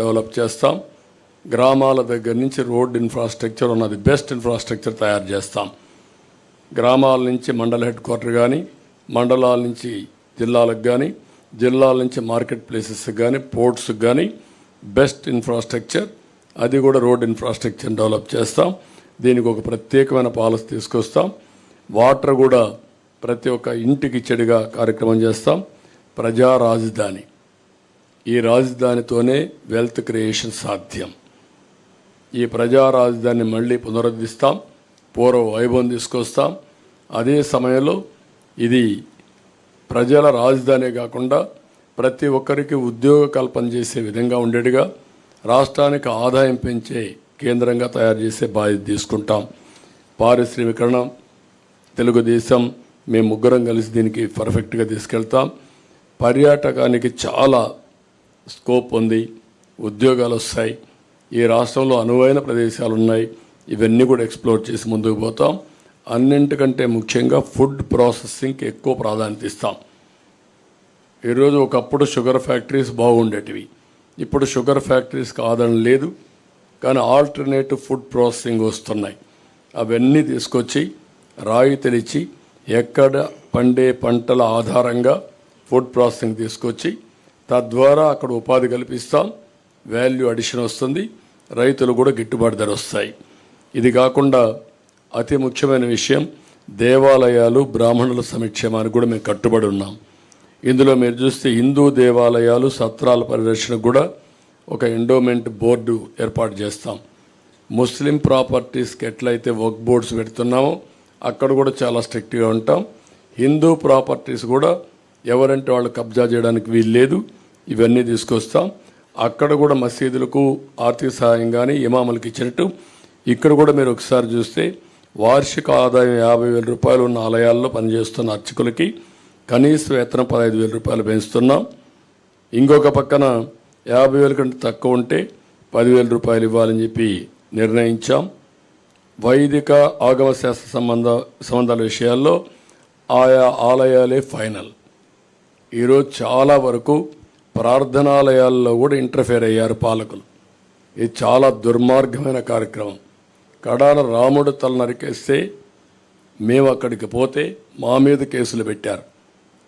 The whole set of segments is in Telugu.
డెవలప్ చేస్తాం. గ్రామాల దగ్గర నుంచి రోడ్ ఇన్ఫ్రాస్ట్రక్చర్ ఉన్నది బెస్ట్ ఇన్ఫ్రాస్ట్రక్చర్ తయారు చేస్తాం. గ్రామాల నుంచి మండల హెడ్ క్వార్టర్ కానీ, మండలాల నుంచి జిల్లాలకు కానీ, జిల్లాల నుంచి మార్కెట్ ప్లేసెస్కి కానీ, పోర్ట్స్కి కానీ బెస్ట్ ఇన్ఫ్రాస్ట్రక్చర్, అది కూడా రోడ్ ఇన్ఫ్రాస్ట్రక్చర్ డెవలప్ చేస్తాం. దీనికి ఒక ప్రత్యేకమైన పాలసీ తీసుకొస్తాం. వాటర్ కూడా ప్రతి ఒక్క ఇంటికి చెడుగా కార్యక్రమం చేస్తాం. ప్రజా రాజధాని, ఈ రాజధానితోనే వెల్త్ క్రియేషన్ సాధ్యం. ఈ ప్రజా రాజధానిని మళ్ళీ పునరుద్ధరిస్తాం, పూర్వ వైభవం తీసుకొస్తాం. అదే సమయంలో ఇది ప్రజల రాజధాని కాకుండా ప్రతి ఒక్కరికి ఉద్యోగ కల్పన చేసే విధంగా ఉండేట్టుగా, రాష్ట్రానికి ఆదాయం పెంచే కేంద్రంగా తయారు చేసే బాధ్యత తీసుకుంటాం. పారిశ్రామికరణ, తెలుగుదేశం, మేము ముగ్గురం కలిసి దీనికి పర్ఫెక్ట్గా తీసుకెళ్తాం. పర్యాటకానికి చాలా స్కోప్ ఉంది, ఉద్యోగాలు వస్తాయి. ఈ రాష్ట్రంలో అనువైన ప్రదేశాలు ఉన్నాయి, ఇవన్నీ కూడా ఎక్స్ప్లోర్ చేసి ముందుకు పోతాం. అన్నింటికంటే ముఖ్యంగా ఫుడ్ ప్రాసెసింగ్కి ఎక్కువ ప్రాధాన్యత ఇస్తాం. ఈరోజు ఒకప్పుడు షుగర్ ఫ్యాక్టరీస్ బాగుండేటివి, ఇప్పుడు షుగర్ ఫ్యాక్టరీస్కి ఆదరణ లేదు. కానీ ఆల్టర్నేటివ్ ఫుడ్ ప్రాసెసింగ్ వస్తున్నాయి. అవన్నీ తీసుకొచ్చి రాయితీలిచ్చి ఎక్కడ పండే పంటల ఆధారంగా ఫుడ్ ప్రాసెసింగ్ తీసుకొచ్చి తద్వారా అక్కడ ఉపాధి కల్పిస్తాం. వాల్యూ అడిషన్ వస్తుంది, రైతులు కూడా గిట్టుబాటు ధర వస్తాయి. ఇది కాకుండా అతి ముఖ్యమైన విషయం, దేవాలయాలు, బ్రాహ్మణుల సంక్షేమానికి కూడా మేము కట్టుబడి ఉన్నాం. ఇందులో మీరు చూస్తే హిందూ దేవాలయాలు, సత్రాల పరిరక్షణకు కూడా ఒక ఎండోమెంట్ బోర్డు ఏర్పాటు చేస్తాం. ముస్లిం ప్రాపర్టీస్కి ఎట్లయితే వర్క్ బోర్డ్స్ పెడుతున్నామో అక్కడ కూడా చాలా స్ట్రిక్ట్గా ఉంటాం. హిందూ ప్రాపర్టీస్ కూడా ఎవరంటే వాళ్ళు కబ్జా చేయడానికి వీలు లేదు, ఇవన్నీ తీసుకొస్తాం. అక్కడ కూడా మసీదులకు ఆర్థిక సహాయం కానీ ఇమాములకు ఇచ్చినట్టు ఇక్కడ కూడా మీరు ఒకసారి చూస్తే వార్షిక ఆదాయం 50,000 రూపాయలు ఉన్న ఆలయాల్లో పనిచేస్తున్న అర్చకులకి కనీస వేతనం 15,000 రూపాయలు పెంచుతున్నాం. ఇంకొక పక్కన 50,000 కంటే తక్కువ ఉంటే 10,000 రూపాయలు ఇవ్వాలని చెప్పి నిర్ణయించాం. వైదిక ఆగమ శాస్త్ర సంబంధాల విషయాల్లో ఆయా ఆలయాలే ఫైనల్. ఈరోజు చాలా వరకు ప్రార్థనాలయాల్లో కూడా ఇంటర్ఫేర్ అయ్యారు పాలకులు. ఇది చాలా దుర్మార్గమైన కార్యక్రమం. కడాన రాముడు తల నరికేస్తే మేము అక్కడికి పోతే మా మీద కేసులు పెట్టారు.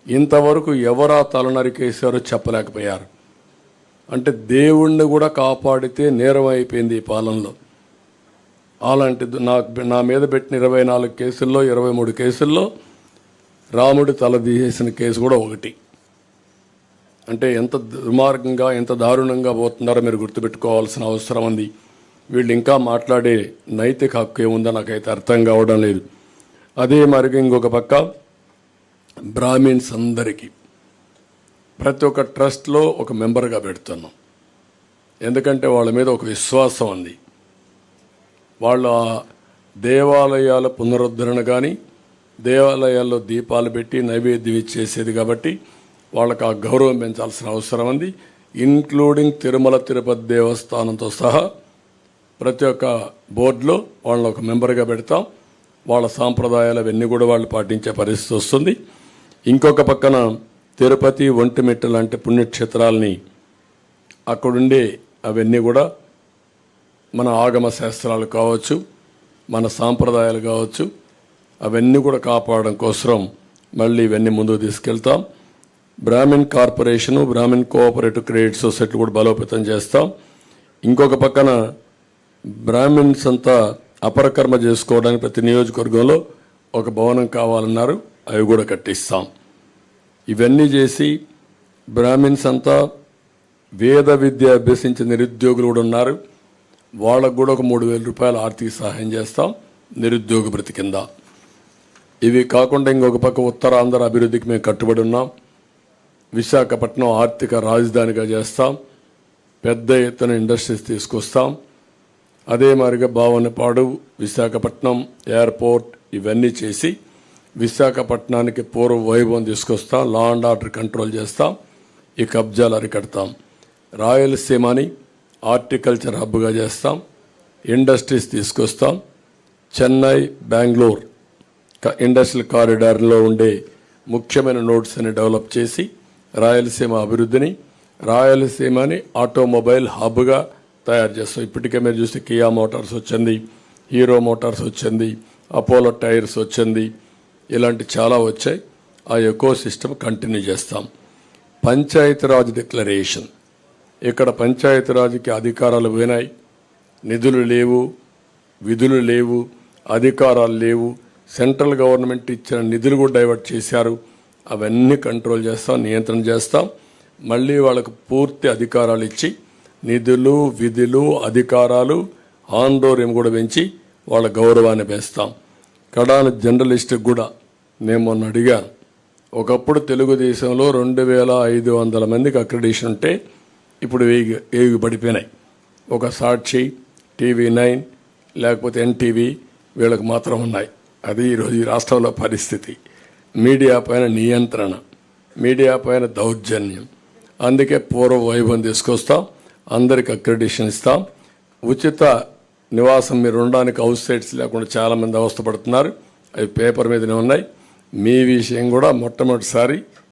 ఇంతవరకు ఎవరా తల నరికేశారో చెప్పలేకపోయారు. అంటే దేవుణ్ణి కూడా కాపాడితే నేరం అయిపోయింది ఈ పాలనలో. అలాంటి నా మీద పెట్టిన 24 కేసుల్లో 23 కేసుల్లో రాముడి తల తీసేసిన కేసు కూడా ఒకటి. అంటే ఎంత దుర్మార్గంగా, ఎంత దారుణంగా పోతున్నారో మీరు గుర్తుపెట్టుకోవాల్సిన అవసరం ఉంది. వీళ్ళు ఇంకా మాట్లాడే నైతిక హక్కు ఏముందో నాకైతే అర్థం కావడం లేదు. అదే మరిగా ఇంకొక పక్క బ్రాహ్మిన్స్ అందరికీ ప్రతి ఒక్క ట్రస్ట్లో ఒక మెంబర్గా పెడుతున్నాం. ఎందుకంటే వాళ్ళ మీద ఒక విశ్వాసం ఉంది. వాళ్ళ దేవాలయాల పునరుద్ధరణ కానీ, దేవాలయాల్లో దీపాలు పెట్టి నైవేద్యం ఇచ్చేసేది కాబట్టి వాళ్ళకు ఆ గౌరవం పెంచాల్సిన అవసరం ఉంది. ఇన్క్లూడింగ్ తిరుమల తిరుపతి దేవస్థానంతో సహా ప్రతి ఒక్క బోర్డులో వాళ్ళని ఒక మెంబర్గా పెడతాం. వాళ్ళ సాంప్రదాయాలు అవన్నీ కూడా వాళ్ళు పాటించే పరిస్థితి వస్తుంది. ఇంకొక పక్కన తిరుపతి, ఒంటిమిట్ట లాంటి పుణ్యక్షేత్రాలని అక్కడుండే అవన్నీ కూడా మన ఆగమ శాస్త్రాలు కావచ్చు, మన సాంప్రదాయాలు కావచ్చు, అవన్నీ కూడా కాపాడడం కోసం మళ్ళీ ఇవన్నీ ముందుకు తీసుకెళ్తాం. Brahmin corporation, Brahmin cooperative credit society కూడా బలోపేతం చేస్తాం. ఇంకొక పక్కన బ్రాహ్మిన్స్ అంతా అపరకర్మ చేసుకోవడానికి ప్రతి నియోజకవర్గంలో ఒక భవనం కావాలన్నారు, అవి కూడా కట్టిస్తాం. ఇవన్నీ చేసి బ్రాహ్మిన్స్ అంతా వేద విద్య అభ్యసించిన నిరుద్యోగులు కూడా ఉన్నారు, వాళ్ళకు కూడా ఒక 3,000 రూపాయల ఆర్థిక సహాయం చేస్తాం నిరుద్యోగ భృతి కింద. ఇవి కాకుండా ఇంకొక పక్క ఉత్తరాంధ్ర అభివృద్ధికి మేము కట్టుబడి ఉన్నాం. విశాఖపట్నం ఆర్థిక రాజధానిగా చేస్తాం. పెద్ద ఎత్తున ఇండస్ట్రీస్ తీసుకొస్తాం. అదే మాదిరిగా భావనపాడు, విశాఖపట్నం ఎయిర్పోర్ట్ ఇవన్నీ చేసి విశాఖపట్నానికి పూర్వ వైభవం తీసుకొస్తాం. లా అండ్ ఆర్డర్ కంట్రోల్ చేస్తాం. ఈ కబ్జాలు అరికడతాం. రాయలసీమని హార్టికల్చర్ హబ్గా చేస్తాం. ఇండస్ట్రీస్ తీసుకొస్తాం. చెన్నై, బెంగళూరు ఇండస్ట్రియల్ కారిడార్లో ఉండే ముఖ్యమైన నోడ్స్ అని డెవలప్ చేసి రాయలసీమ అభివృద్ధిని, రాయలసీమని ఆటోమొబైల్ హబ్గా తయారు చేస్తాం. ఇప్పటికే మీరు చూస్తే కియా మోటార్స్ వచ్చింది, హీరో మోటార్స్ వచ్చింది, అపోలో టైర్స్ వచ్చింది, ఇలాంటి చాలా వచ్చాయి. ఆ ఎకో సిస్టమ్ కంటిన్యూ చేస్తాం. పంచాయతీరాజ్ డిక్లరేషన్, ఇక్కడ పంచాయతీరాజ్కి అధికారాలు పోయినాయి, నిధులు లేవు, విధులు లేవు, అధికారాలు లేవు. సెంట్రల్ గవర్నమెంట్ ఇచ్చిన నిధులు కూడా డైవర్ట్ చేశారు. అవన్నీ కంట్రోల్ చేస్తాం, నియంత్రణ చేస్తాం. మళ్ళీ వాళ్ళకు పూర్తి అధికారాలు ఇచ్చి నిధులు, విధులు, అధికారాలు, ఆందోళన కూడా పెంచి వాళ్ళ గౌరవాన్ని పెంచుతాం. కడాన జర్నలిస్టుకు కూడా నేను మొన్న అడిగాను. ఒకప్పుడు తెలుగుదేశంలో 2500 మందికి అక్రిడిషన్ ఉంటే ఇప్పుడు 1000 పడిపోయినాయి. ఒక సాక్షి, TV9 లేకపోతే NTV వీళ్ళకి మాత్రం ఉన్నాయి. అది ఈరోజు ఈ రాష్ట్రంలో పరిస్థితి. మీడియా పైన నియంత్రణ, మీడియా పైన దౌర్జన్యం. అందుకే పూర్వ వైభవం తీసుకొస్తాం, అందరికి అక్రిడిషన్ ఇస్తాం. ఉచిత నివాసం మీరు ఉండడానికి హౌస్ సైట్స్ లేకుండా చాలామంది అవస్థపడుతున్నారు. అవి పేపర్ మీదనే ఉన్నాయి. మీ విషయం కూడా మొట్టమొదటిసారి